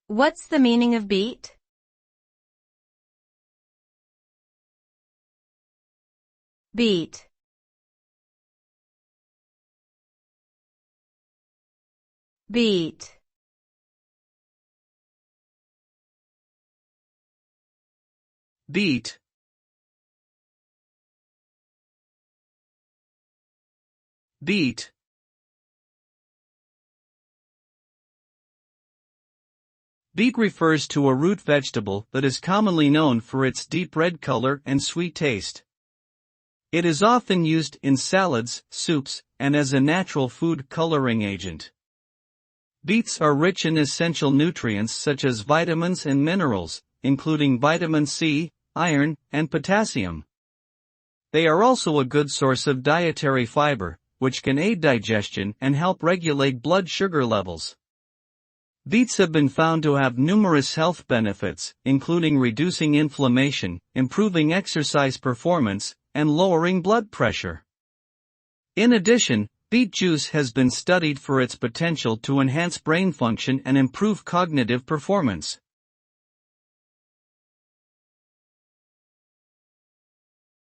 What's the meaning of beet? Beet. Beet. Beet. Beet. Beet refers to a root vegetable that is commonly known for its deep red color and sweet taste. It is often used in salads, soups, and as a natural food coloring agent. Beets are rich in essential nutrients such as vitamins and minerals, including vitamin C, iron, and potassium. They are also a good source of dietary fiber, which can aid digestion and help regulate blood sugar levels. Beets have been found to have numerous health benefits, including reducing inflammation, improving exercise performance, and lowering blood pressure. In addition, beet juice has been studied for its potential to enhance brain function and improve cognitive performance.